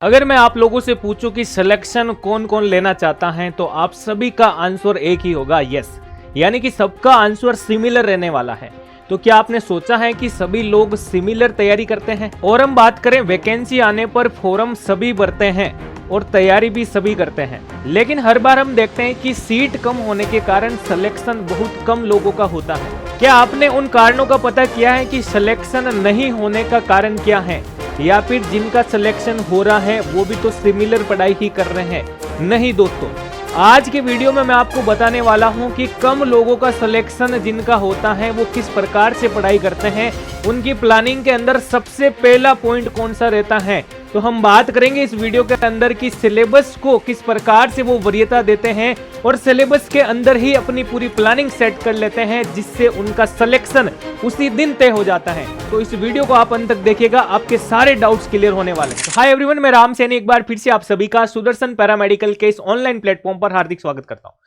अगर मैं आप लोगों से पूछूं कि सिलेक्शन कौन कौन लेना चाहता है तो आप सभी का आंसर एक ही होगा, यस। यानी कि सबका आंसर सिमिलर रहने वाला है। तो क्या आपने सोचा है कि सभी लोग सिमिलर तैयारी करते हैं? और हम बात करें वैकेंसी आने पर फॉर्म सभी भरते हैं और तैयारी भी सभी करते हैं, लेकिन हर बार हम देखते हैं कि सीट कम होने के कारण सिलेक्शन बहुत कम लोगों का होता है। क्या आपने उन कारणों का पता किया है कि सिलेक्शन नहीं होने का कारण क्या है, या फिर जिनका सिलेक्शन हो रहा है वो भी तो सिमिलर पढ़ाई ही कर रहे हैं? नहीं दोस्तों, आज के वीडियो में मैं आपको बताने वाला हूं कि कम लोगों का सिलेक्शन जिनका होता है वो किस प्रकार से पढ़ाई करते हैं, उनकी प्लानिंग के अंदर सबसे पहला पॉइंट कौन सा रहता है। तो हम बात करेंगे इस वीडियो के अंदर कि सिलेबस को किस प्रकार से वो वरीयता देते हैं और सिलेबस के अंदर ही अपनी पूरी प्लानिंग सेट कर लेते हैं, जिससे उनका सिलेक्शन उसी दिन तय हो जाता है। तो इस वीडियो को आप अंत तक देखिएगा, आपके सारे डाउट्स क्लियर होने वाले हैं। हाय एवरीवन, मैं राम सैनी एक बार फिर से आप सभी का सुदर्शन पैरामेडिकल के इस ऑनलाइन प्लेटफॉर्म पर हार्दिक स्वागत करता हूं।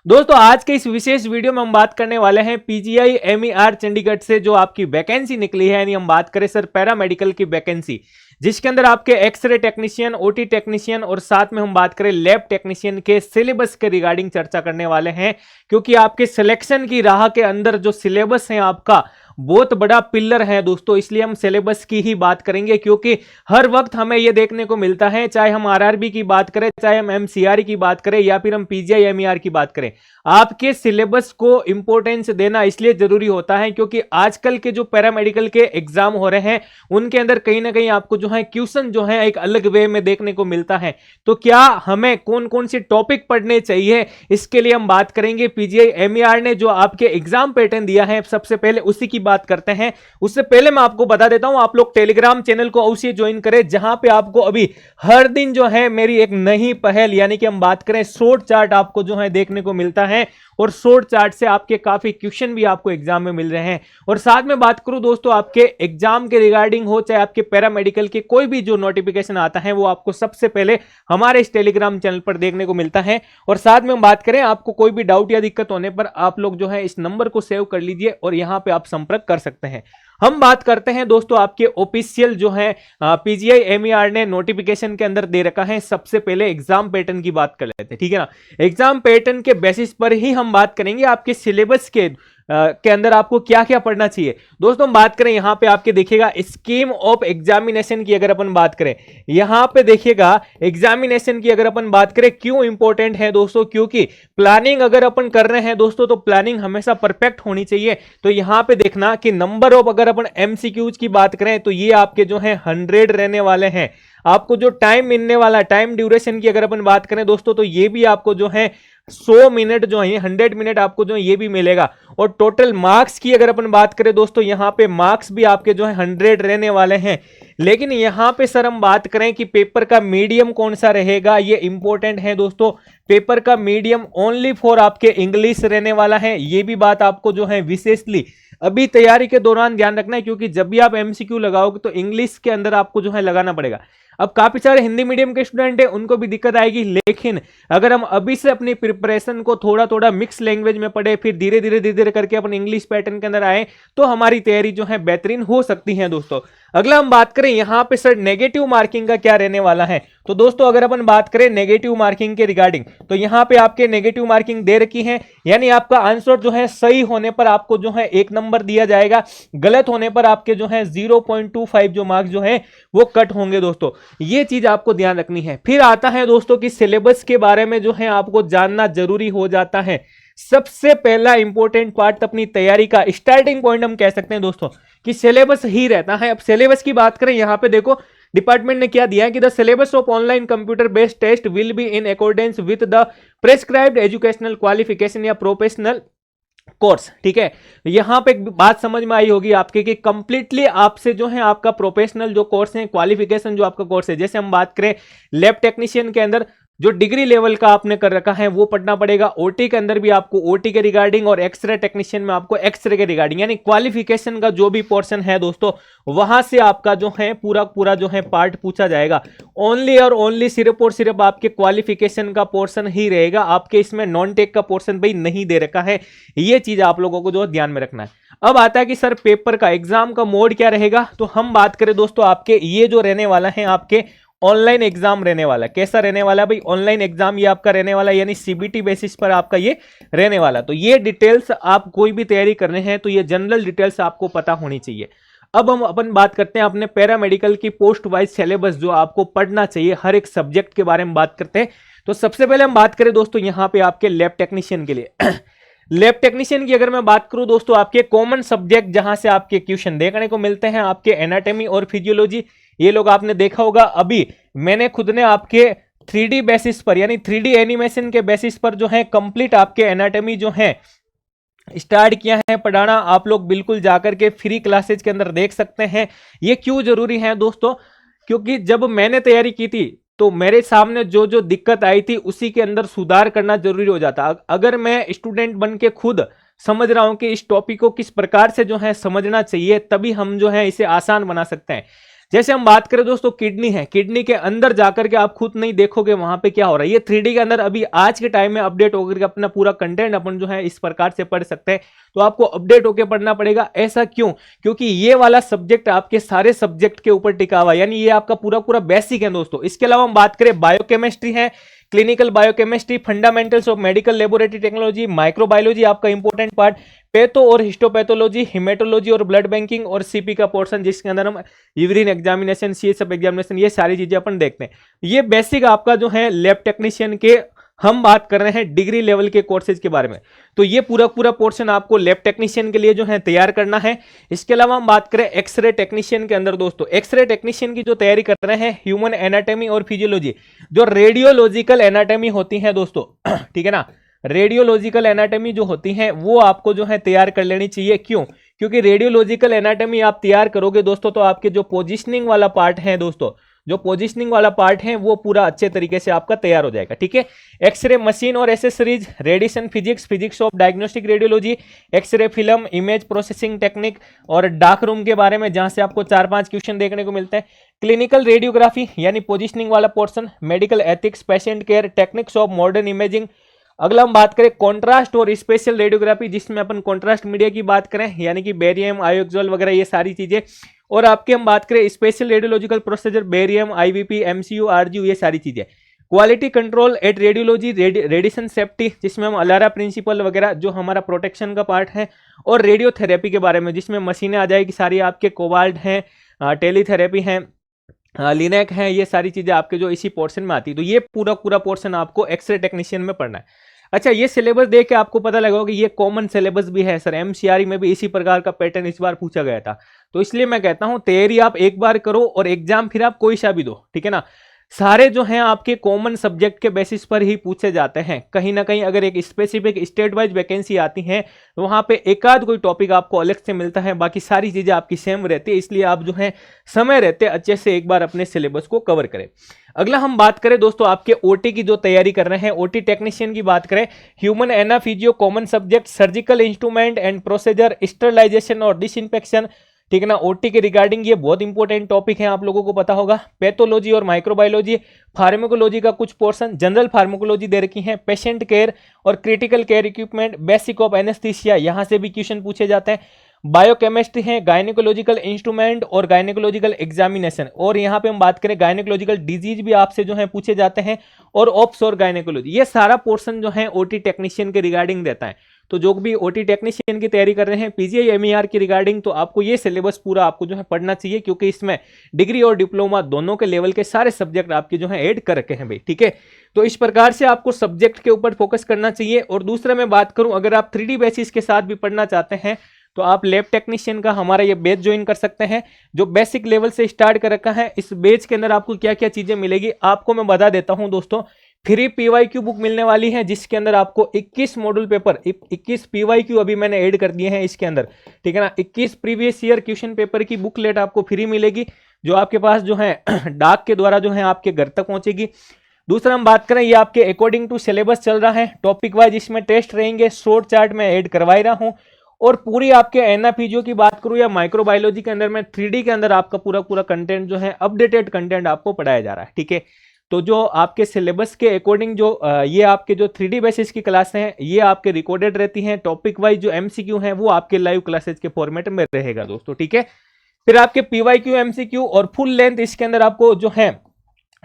दोस्तों, आज के इस विशेष वीडियो में हम बात करने वाले हैं पीजीआई MER चंडीगढ़ से जो आपकी वैकेंसी निकली है, यानी हम बात करें सर पैरामेडिकल की वैकेंसी, जिसके अंदर आपके एक्सरे टेक्नीशियन, ओटी टेक्नीशियन और साथ में हम बात करें लैब टेक्नीशियन के सिलेबस के रिगार्डिंग चर्चा करने वाले हैं। क्योंकि आपके सिलेक्शन की राह के अंदर जो सिलेबस है आपका बहुत बड़ा पिलर है दोस्तों, इसलिए हम सिलेबस की ही बात करेंगे। क्योंकि हर वक्त हमें यह देखने को मिलता है, चाहे हम आरआरबी की बात करें, चाहे हम MCR की बात करें, या फिर हम पीजीआई MER की बात करें, आपके सिलेबस को इंपॉर्टेंस देना इसलिए जरूरी होता है क्योंकि आजकल के जो पैरामेडिकल के एग्जाम हो रहे हैं उनके अंदर कहीं ना कहीं आपको जो है क्वेश्चन जो है एक अलग वे में देखने को मिलता है। तो क्या हमें कौन कौन से टॉपिक पढ़ने चाहिए, इसके लिए हम बात करेंगे। पीजीआई MER ने जो आपके एग्जाम पैटर्न दिया है, सबसे पहले उसी की बात करते हैं। उससे पहले मैं आपको बता देता हूं, आप लोग टेलीग्राम चैनल को अवश्य ज्वाइन करें, जहां पे आपको अभी हर दिन जो है मेरी एक नई पहल, यानी कि हम बात करें शॉर्ट चार्ट, आपको जो है देखने को मिलता है और शॉर्ट चार्ट से आपके काफी क्वेश्चन भी आपको एग्जाम में मिल रहे हैं। और साथ में बात करूं दोस्तों, आपके एग्जाम के रिगार्डिंग हो, चाहे आपके पैरामेडिकल के कोई भी जो नोटिफिकेशन आता है वो आपको सबसे पहले हमारे इस टेलीग्राम चैनल पर देखने को मिलता है। और साथ में हम बात करें, आपको कोई भी डाउट या दिक्कत होने पर आप लोग जो है इस नंबर को सेव कर लीजिए और यहां पे आप संपर्क कर सकते हैं। हम बात करते हैं दोस्तों, आपके ऑफिशियल जो है पीजीआई MER ने नोटिफिकेशन के अंदर दे रखा है। सबसे पहले एग्जाम पैटर्न की बात कर लेते हैं, ठीक है ना। एग्जाम पैटर्न के बेसिस पर ही हम बात करेंगे आपके सिलेबस के अंदर आपको क्या क्या पढ़ना चाहिए। दोस्तों, हम बात करें यहां पे आपके देखिएगा स्कीम ऑफ एग्जामिनेशन की अगर अपन बात करें, यहां पे देखिएगा एग्जामिनेशन की अगर अपन बात करें, क्यों इंपॉर्टेंट है दोस्तों, क्योंकि प्लानिंग अगर अपन कर रहे हैं दोस्तों तो प्लानिंग हमेशा परफेक्ट होनी चाहिए। तो यहां पे देखना कि नंबर ऑफ अगर अपन MCQs की बात करें तो ये आपके जो है 100 रहने वाले हैं। आपको जो टाइम मिलने वाला, टाइम ड्यूरेशन की अगर अपन बात करें दोस्तों तो ये भी आपको जो है 100 मिनट जो है 100 मिनट आपको जो है ये भी मिलेगा। और टोटल मार्क्स की अगर अपन बात करें दोस्तों, यहां पे मार्क्स भी आपके जो है 100 रहने वाले हैं। लेकिन यहां पे सर हम बात करें कि पेपर का मीडियम कौन सा रहेगा, ये इंपॉर्टेंट है दोस्तों। पेपर का मीडियम ओनली फॉर आपके इंग्लिश रहने वाला है, ये भी बात आपको जो है विशेषली अभी तैयारी के दौरान ध्यान रखना है। क्योंकि जब भी आप MCQ लगाओगे तो इंग्लिश के अंदर आपको जो है लगाना पड़ेगा। अब काफी सारे हिंदी मीडियम के स्टूडेंट हैं, उनको भी दिक्कत आएगी, लेकिन अगर हम अभी से अपनी प्रिपरेशन को थोड़ा थोड़ा मिक्स लैंग्वेज में पढ़े, फिर धीरे धीरे करके अपन इंग्लिश पैटर्न के अंदर आए तो हमारी तैयारी जो है बेहतरीन हो सकती है दोस्तों। अगला हम बात करें यहां पे सर नेगेटिव मार्किंग का क्या रहने वाला है। तो दोस्तों, अगर अपन बात करें नेगेटिव मार्किंग के रिगार्डिंग, तो यहां पे आपके नेगेटिव मार्किंग दे रखी है, यानी आपका आंसर जो है सही होने पर आपको जो है 1 नंबर दिया जाएगा, गलत होने पर आपके जो है 0.25 जो मार्क्स जो है वो कट होंगे दोस्तों। ये चीज आपको ध्यान रखनी है। फिर आता है दोस्तों कि सिलेबस के बारे में जो है आपको जानना जरूरी हो जाता है। सबसे पहला इंपॉर्टेंट पार्ट अपनी तैयारी का स्टार्टिंग पॉइंट हम कह सकते हैं दोस्तों कि सिलेबस ही रहता है। अब सिलेबस की बात करें, यहां पे देखो डिपार्टमेंट ने क्या दिया है कि the syllabus of online computer based test will be in accordance with the prescribed educational qualification या प्रोफेशनल कोर्स, ठीक है। यहां पे एक बात समझ में आई होगी आपके कि कंप्लीटली आपसे जो है आपका प्रोफेशनल जो कोर्स है, क्वालिफिकेशन जो आपका कोर्स है, जैसे हम बात करें लैब टेक्नीशियन के अंदर जो डिग्री लेवल का आपने कर रखा है वो पढ़ना पड़ेगा। ओटी के अंदर भी आपको ओटी के रिगार्डिंग और एक्सरे टेक्नीशियन में आपको एक्सरे के रिगार्डिंग, यानी क्वालिफिकेशन का जो भी पोर्शन है दोस्तों, वहां से आपका जो है पूरा जो है पार्ट पूछा जाएगा। ओनली और ओनली सिर्फ और सिर्फ आपके क्वालिफिकेशन का पोर्शन ही रहेगा, आपके इसमें नॉन टेक का पोर्शन भाई नहीं दे रखा है। ये चीज आप लोगों को जो ध्यान में रखना है। अब आता है कि सर पेपर का एग्जाम का मोड क्या रहेगा, तो हम बात करें दोस्तों आपके ये जो रहने वाला है आपके ऑनलाइन एग्जाम रहने वाला है। कैसा रहने वाला है भाई? ऑनलाइन एग्जाम ये आपका रहने वाला है, यानी सीबीटी बेसिस पर आपका ये रहने वाला। तो ये डिटेल्स आप कोई भी तैयारी कर रहे हैं तो ये जनरल डिटेल्स आपको पता होनी चाहिए। अब हम अपन बात करते हैं अपने पैरामेडिकल की पोस्ट वाइज सिलेबस जो आपको पढ़ना चाहिए, हर एक सब्जेक्ट के बारे में बात करते हैं। तो सबसे पहले हम बात करें दोस्तों यहाँ पे आपके लैब टेक्नीशियन के लिए लैब टेक्नीशियन की अगर मैं बात करूं दोस्तों, आपके कॉमन सब्जेक्ट जहां से आपके क्वेश्चन देखने को मिलते हैं, आपके एनाटॉमी और फिजियोलॉजी, ये लोग आपने देखा होगा। अभी मैंने खुद ने आपके 3D बेसिस पर, यानी 3D एनिमेशन के बेसिस पर जो है कंप्लीट आपके एनाटॉमी जो है स्टार्ट किया है पढ़ाना। आप लोग बिल्कुल जाकर के फ्री क्लासेज के अंदर देख सकते हैं। ये क्यों जरूरी है दोस्तों? क्योंकि जब मैंने तैयारी की थी तो मेरे सामने जो जो दिक्कत आई थी उसी के अंदर सुधार करना जरूरी हो जाता। अगर मैं स्टूडेंट बन के खुद समझ रहा हूं कि इस टॉपिक को किस प्रकार से जो है समझना चाहिए, तभी हम जो है इसे आसान बना सकते हैं। जैसे हम बात करें दोस्तों किडनी है, किडनी के अंदर जाकर के आप खुद नहीं देखोगे वहां पे क्या हो रहा है। ये 3D के अंदर अभी आज के टाइम में अपडेट होकर के अपना पूरा कंटेंट अपन जो है इस प्रकार से पढ़ सकते हैं। तो आपको अपडेट होकर पढ़ना पड़ेगा। ऐसा क्यों? क्योंकि ये वाला सब्जेक्ट आपके सारे सब्जेक्ट के ऊपर टिका हुआ है, यानी ये आपका पूरा पूरा बेसिक है दोस्तों। इसके अलावा हम बात करें बायोकेमिस्ट्री है, clinical biochemistry, fundamentals of medical laboratory technology, microbiology आपका इंपॉर्टेंट पार्ट, पैथो और हिस्टोपैथोलॉजी, हिमेटोलॉजी और ब्लड बैंकिंग, और सीपी का पोर्शन जिसके अंदर हम यूरिन एग्जामिनेशन, सीएसएफ एग्जामिनेशन, ये सारी चीजें अपन देखते हैं। ये बेसिक आपका जो है लैब टेक्नीशियन के हम बात कर रहे हैं डिग्री लेवल के कोर्सेज के बारे में। तो ये पूरा पूरा पोर्शन आपको लैब टेक्नीशियन के लिए जो है तैयार करना है। इसके अलावा हम बात करें एक्सरे टेक्नीशियन के अंदर दोस्तों, एक्सरे टेक्नीशियन की जो तैयारी कर रहे हैं ह्यूमन एनाटॉमी और फिजियोलॉजी, जो रेडियोलॉजिकल एनाटॉमी होती है दोस्तों ठीक है ना, रेडियोलॉजिकल एनाटॉमी जो होती है वो आपको जो है तैयार कर लेनी चाहिए। क्यों? क्योंकि रेडियोलॉजिकल एनाटॉमी आप तैयार करोगे दोस्तों तो आपके जो पोजिशनिंग वाला पार्ट है दोस्तों, जो पोजिशनिंग वाला पार्ट है वो पूरा अच्छे तरीके से आपका तैयार हो जाएगा। ठीक है। एक्सरे मशीन और accessories, radiation physics, physics of diagnostic radiology, x ray film, image processing technique और डार्क रूम के बारे में, जहां से आपको 4-5 क्वेश्चन देखने को मिलते हैं। क्लिनिकल रेडियोग्राफी यानी पोजिशनिंग वाला portion, medical ethics, patient care, techniques of modern imaging. अगला हम बात करें कॉन्ट्रास्ट और स्पेशल रेडियोग्राफी, जिसमें अपन कॉन्ट्रास्ट मीडिया की बात करें यानी कि बेरियम, आयोक्सोल वगैरह ये सारी चीजें। और आपके हम बात करें special radiological procedure, barium, IVP, MCU, RGU, ये सारी चीजें। Quality control at radiology, radiation safety, जिसमें हम अलारा प्रिंसिपल वगैरह जो हमारा प्रोटेक्शन का पार्ट है, और रेडियोथेरेपी के बारे में जिसमें मशीनें आ जाएगी सारी, आपके कोबाल्ट हैं, टेलीथेरेपी हैं, लिनेक है, ये सारी चीजें आपके जो इसी पोर्शन में आती है। तो ये पूरा पूरा पोर्शन आपको एक्सरे टेक्नीशियन में पढ़ना है। अच्छा, ये सिलेबस देख के आपको पता लगा कि ये कॉमन सिलेबस भी है सर, एमसीआरई में भी इसी प्रकार का पैटर्न इस बार पूछा गया था। तो इसलिए मैं कहता हूं तैयारी आप एक बार करो और एग्जाम फिर आप कोई सा भी दो, ठीक है ना। सारे जो हैं आपके कॉमन सब्जेक्ट के बेसिस पर ही पूछे जाते हैं। कहीं ना कहीं अगर एक स्पेसिफिक स्टेट वाइज वैकेंसी आती है तो वहां पे एक आध कोई टॉपिक आपको अलग से मिलता है, बाकी सारी चीजें आपकी सेम रहती है। इसलिए आप जो है समय रहते अच्छे से एक बार अपने सिलेबस को कवर करें। अगला हम बात करें दोस्तों आपके ओटी की जो तैयारी कर रहे हैं, ओटी टेक्नीशियन की बात करें, ह्यूमन एनाफिजियो common subject, surgical instrument and procedure, sterilization और डिसइंफेक्शन, ठीक है ना। ओटी के रिगार्डिंग ये बहुत इंपॉर्टेंट टॉपिक है, आप लोगों को पता होगा। पैथोलॉजी और माइक्रोबायोलॉजी, फार्माकोलॉजी का कुछ पोर्शन, जनरल फार्माकोलॉजी दे रखी है, पेशेंट केयर और critical care equipment, basic of anaesthesia, यहां से भी क्वेश्चन पूछे जाते हैं। बायोकेमिस्ट्री है, गायनेकोलॉजिकल इंस्ट्रूमेंट और गायनेकोलॉजिकल एग्जामिनेशन, और यहाँ पे हम बात करें गायनेकोलॉजिकल डिजीज भी आपसे जो है पूछे जाते हैं, और ऑप्स और गायनेकोलॉजी, ये सारा पोर्शन जो है ओटी टेक्नीशियन के रिगार्डिंग देता है। तो जो भी ओटी टेक्नीशियन की तैयारी कर रहे हैं पीजीआई एमईआर की रिगार्डिंग, तो आपको ये सिलेबस पूरा आपको जो है पढ़ना चाहिए, क्योंकि इसमें डिग्री और डिप्लोमा दोनों के लेवल के सारे सब्जेक्ट आपके जो है ऐड कर रखे हैं भाई, ठीक है। तो इस प्रकार से आपको सब्जेक्ट के ऊपर फोकस करना चाहिए। और दूसरा मैं बात करूं, अगर आप 3D बेसिस के साथ भी पढ़ना चाहते हैं तो आप लैब टेक्नीशियन का हमारा ये बैच ज्वाइन कर सकते हैं, जो बेसिक लेवल से स्टार्ट कर रखा है। इस बैच के अंदर आपको क्या क्या चीजें मिलेगी आपको मैं बता देता हूं दोस्तों। फ्री पीवाईक्यू बुक मिलने वाली है, जिसके अंदर आपको 21 मॉड्यूल पेपर, 21 पीवाईक्यू अभी मैंने ऐड कर दिए हैं इसके अंदर, ठीक है ना। 21 प्रीवियस ईयर क्वेश्चन पेपर की बुकलेट आपको फ्री मिलेगी, जो आपके पास जो है डाक के द्वारा जो है आपके घर तक पहुंचेगी। दूसरा हम बात करें, ये आपके अकॉर्डिंग टू सिलेबस चल रहा है, टॉपिक वाइज इसमें टेस्ट रहेंगे, शॉर्ट चार्ट में ऐड करवा रहा हूं। और पूरी आपके एनाफिजियो की बात करूं या माइक्रोबायोलॉजी के अंदर में 3D के अंदर आपका पूरा पूरा कंटेंट जो है अपडेटेड कंटेंट आपको पढ़ाया जा रहा है, ठीक है। तो जो आपके सिलेबस के अकॉर्डिंग जो ये आपके जो 3D बेसिस की क्लासें हैं ये आपके रिकॉर्डेड रहती हैं। टॉपिक वाइज जो एमसीक्यू हैं वो आपके लाइव क्लासेस के फॉर्मेट में रहेगा दोस्तों, ठीक है। फिर आपके पीवाईक्यू, एमसीक्यू और फुल लेंथ इसके अंदर आपको जो है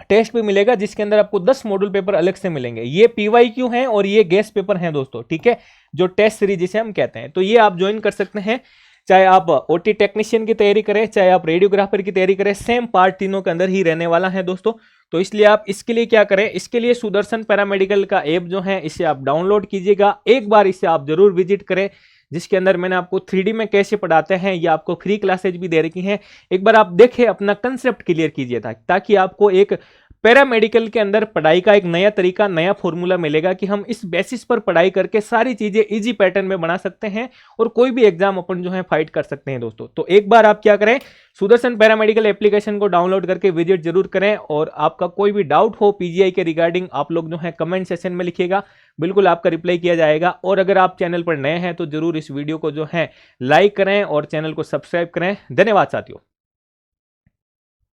टेस्ट भी मिलेगा जिसके अंदर आपको 10 मॉड्यूल पेपर अलग से मिलेंगे। ये PYQ हैं और ये गेस्ट पेपर हैं दोस्तों, ठीक है, जो टेस्ट सीरीज जिसे हम कहते हैं। तो ये आप ज्वाइन कर सकते हैं, चाहे आप OT टेक्नीशियन की तैयारी करें, चाहे आप रेडियोग्राफर की तैयारी करें, सेम पार्ट तीनों के अंदर ही रहने वाला है दोस्तों। तो इसलिए आप इसके लिए क्या करें, इसके लिए सुदर्शन पैरामेडिकल का ऐप जो है इसे आप डाउनलोड कीजिएगा, एक बार इसे आप जरूर विजिट करें, जिसके अंदर मैंने आपको 3D में कैसे पढ़ाते हैं, ये आपको फ्री क्लासेज भी दे रखी हैं। एक बार आप देखें, अपना कंसेप्ट क्लियर कीजिए ताकि आपको एक पैरामेडिकल के अंदर पढ़ाई का एक नया तरीका, नया फॉर्मूला मिलेगा कि हम इस बेसिस पर पढ़ाई करके सारी चीजें इजी पैटर्न में बना सकते हैं और कोई भी एग्जाम अपन जो है फाइट कर सकते हैं दोस्तों। तो एक बार आप क्या करें, सुदर्शन पैरामेडिकल एप्लीकेशन को डाउनलोड करके विजिट जरूर करें, और आपका कोई भी डाउट हो PGI के रिगार्डिंग आप लोग जो है कमेंट सेक्शन में लिखिएगा, बिल्कुल आपका रिप्लाई किया जाएगा। और अगर आप चैनल पर नए हैं तो जरूर इस वीडियो को जो है लाइक करें और चैनल को सब्सक्राइब करें। धन्यवाद साथियों।